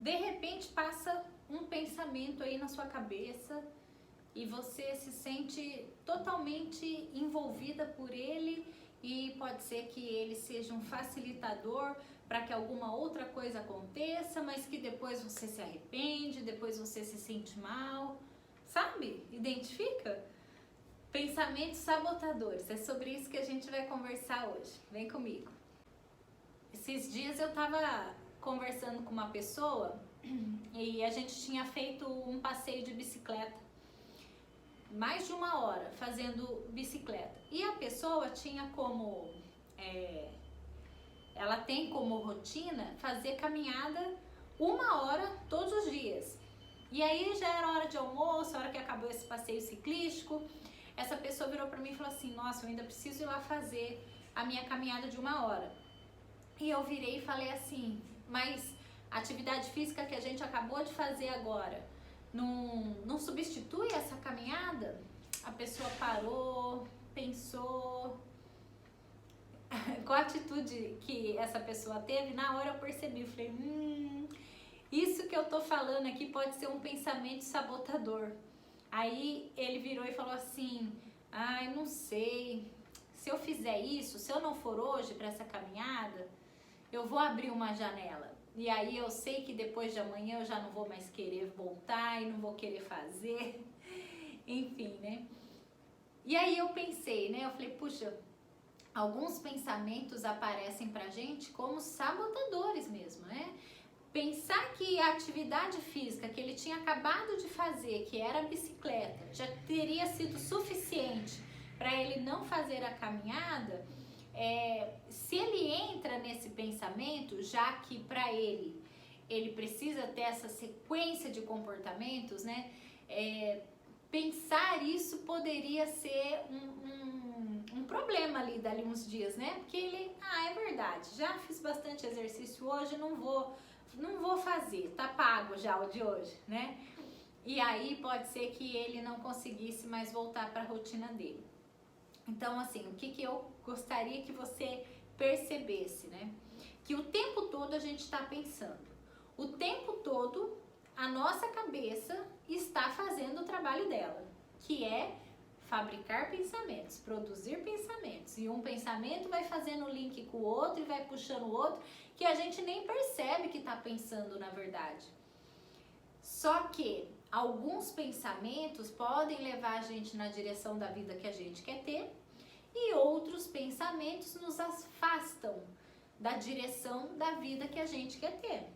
De repente passa um pensamento aí na sua cabeça e você se sente totalmente envolvida por ele e pode ser que ele seja um facilitador para que alguma outra coisa aconteça, mas que depois você se arrepende, depois você se sente mal, sabe? Identifica? Pensamentos sabotadores, é sobre isso que a gente vai conversar hoje. Vem comigo. Esses dias eu tava conversando com uma pessoa e a gente tinha feito um passeio de bicicleta, mais de 1 hora fazendo bicicleta, e a pessoa tinha como ela tem como rotina fazer caminhada 1 hora todos os dias. E aí já era hora de almoço, a hora que acabou esse passeio ciclístico, essa pessoa virou para mim e falou assim: nossa, eu ainda preciso ir lá fazer a minha caminhada de 1 hora. E eu virei e falei assim: mas a atividade física que a gente acabou de fazer agora não substitui essa caminhada? A pessoa parou, pensou. Com a atitude que essa pessoa teve, na hora eu percebi, eu falei, isso que eu tô falando aqui pode ser um pensamento sabotador. Aí ele virou e falou assim: ai, não sei, se eu fizer isso, se eu não for hoje para essa caminhada, eu vou abrir uma janela. E aí eu sei que depois de amanhã eu já não vou mais querer voltar e não vou querer fazer. Enfim, né? E aí eu pensei, né? Eu falei, puxa, alguns pensamentos aparecem pra gente como sabotadores mesmo, né? Pensar que a atividade física que ele tinha acabado de fazer, que era a bicicleta, já teria sido suficiente para ele não fazer a caminhada. Se ele entra nesse pensamento, já que para ele precisa ter essa sequência de comportamentos, né? Pensar isso poderia ser um problema ali dali uns dias, né? Porque ele, é verdade, já fiz bastante exercício hoje, não vou fazer, tá pago já o de hoje, né? E aí pode ser que ele não conseguisse mais voltar para a rotina dele. Então, assim, o que eu gostaria que você percebesse, né? Que o tempo todo a gente está pensando. O tempo todo a nossa cabeça está fazendo o trabalho dela, que é fabricar pensamentos, produzir pensamentos. E um pensamento vai fazendo link com o outro e vai puxando o outro, que a gente nem percebe que está pensando na verdade. Só que alguns pensamentos podem levar a gente na direção da vida que a gente quer ter, e outros pensamentos nos afastam da direção da vida que a gente quer ter.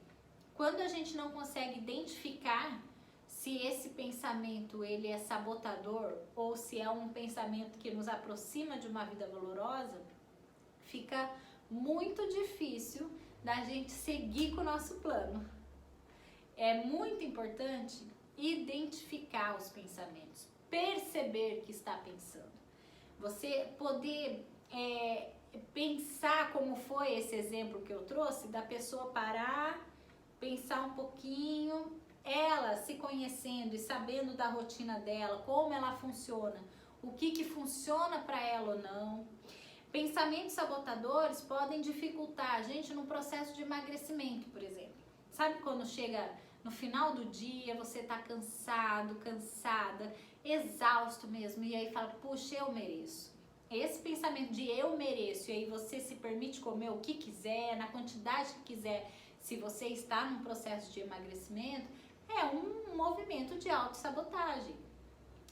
Quando a gente não consegue identificar se esse pensamento ele é sabotador ou se é um pensamento que nos aproxima de uma vida valorosa, fica muito difícil da gente seguir com o nosso plano. É muito importante identificar os pensamentos, perceber que está pensando. Você poder pensar como foi esse exemplo que eu trouxe, da pessoa parar, pensar um pouquinho, ela se conhecendo e sabendo da rotina dela, como ela funciona, o que funciona para ela ou não. Pensamentos sabotadores podem dificultar a gente no processo de emagrecimento, por exemplo. Sabe quando chega no final do dia, você tá cansado, cansada, exausto mesmo, e aí fala, puxa, eu mereço. Esse pensamento de eu mereço, e aí você se permite comer o que quiser, na quantidade que quiser, se você está num processo de emagrecimento, é um movimento de autossabotagem.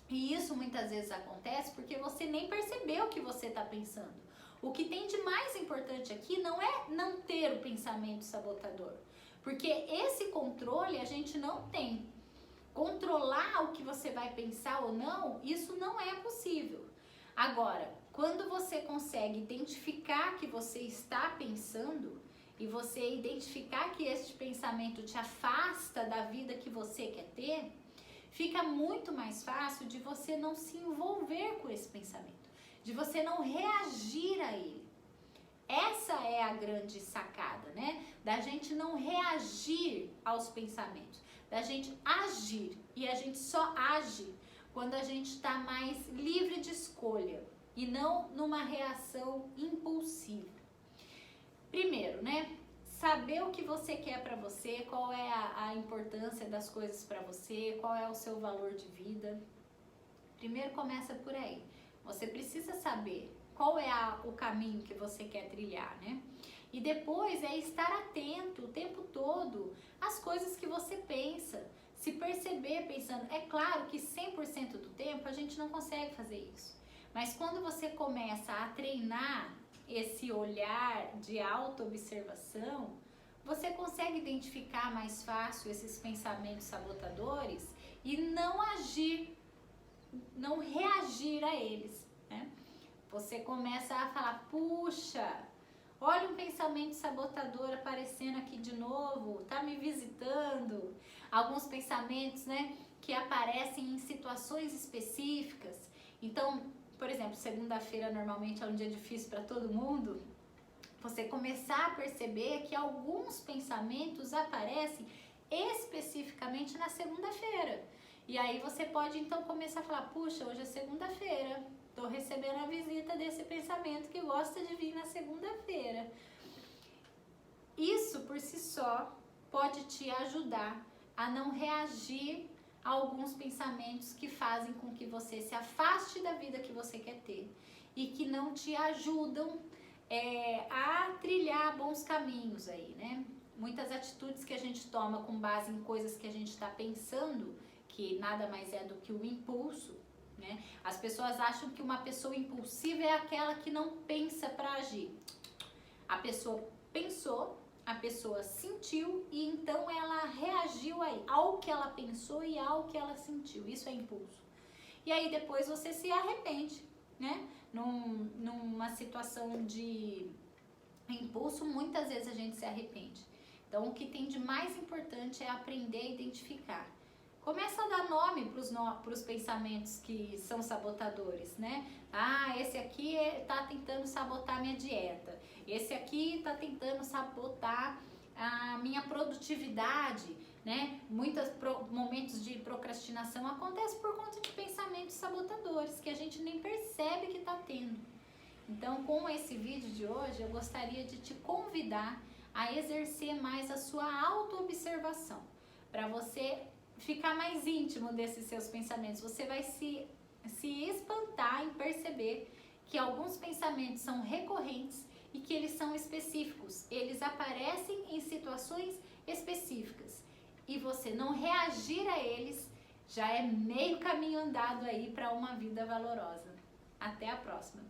E isso muitas vezes acontece porque você nem percebeu o que você está pensando. O que tem de mais importante aqui não é não ter o pensamento sabotador, porque esse controle a gente não tem. Controlar o que você vai pensar ou não, isso não é possível. Agora, quando você consegue identificar que você está pensando e você identificar que este pensamento te afasta da vida que você quer ter, fica muito mais fácil de você não se envolver com esse pensamento, de você não reagir a ele. Essa é a grande sacada, né? Da gente não reagir aos pensamentos, da gente agir. E a gente só age quando a gente está mais livre de escolha e não numa reação impulsiva. Primeiro, né? saber o que você quer para você, qual é a importância das coisas para você, qual é o seu valor de vida. Primeiro começa por aí. Você precisa saber qual é o caminho que você quer trilhar, né? E depois é estar atento o tempo todo às coisas que você pensa. Se perceber pensando. É claro que 100% do tempo a gente não consegue fazer isso. Mas quando você começa a treinar esse olhar de autoobservação, você consegue identificar mais fácil esses pensamentos sabotadores e não agir, não reagir a eles, né? Você começa a falar, puxa, olha um pensamento sabotador aparecendo aqui de novo, tá me visitando. Alguns pensamentos, né, que aparecem em situações específicas. Então, por exemplo, segunda-feira normalmente é um dia difícil para todo mundo. Você começar a perceber que alguns pensamentos aparecem especificamente na segunda-feira. E aí você pode então começar a falar, puxa, hoje é segunda-feira, estou recebendo a visita desse pensamento que gosta de vir na segunda-feira. Isso por si só pode te ajudar a não reagir a alguns pensamentos que fazem com que você se afaste da vida que você quer ter e que não te ajudam a trilhar bons caminhos aí, né? Muitas atitudes que a gente toma com base em coisas que a gente está pensando, que nada mais é do que o impulso, né? As pessoas acham que uma pessoa impulsiva é aquela que não pensa para agir. A pessoa pensou, a pessoa sentiu e então ela reagiu aí ao que ela pensou e ao que ela sentiu. Isso é impulso. E aí depois você se arrepende, né? Numa situação de impulso, muitas vezes a gente se arrepende. Então, o que tem de mais importante é aprender a identificar. Começa a dar nome para os pensamentos que são sabotadores, né? Ah, esse aqui tá tentando sabotar minha dieta. Esse aqui tá tentando sabotar a minha produtividade, né? Muitos momentos de procrastinação acontecem por conta de pensamentos sabotadores que a gente nem percebe que tá tendo. Então, com esse vídeo de hoje, eu gostaria de te convidar a exercer mais a sua autoobservação, para você ficar mais íntimo desses seus pensamentos. Você vai se espantar em perceber que alguns pensamentos são recorrentes e que eles são específicos. Eles aparecem em situações específicas e você não reagir a eles já é meio caminho andado aí para uma vida valorosa. Até a próxima!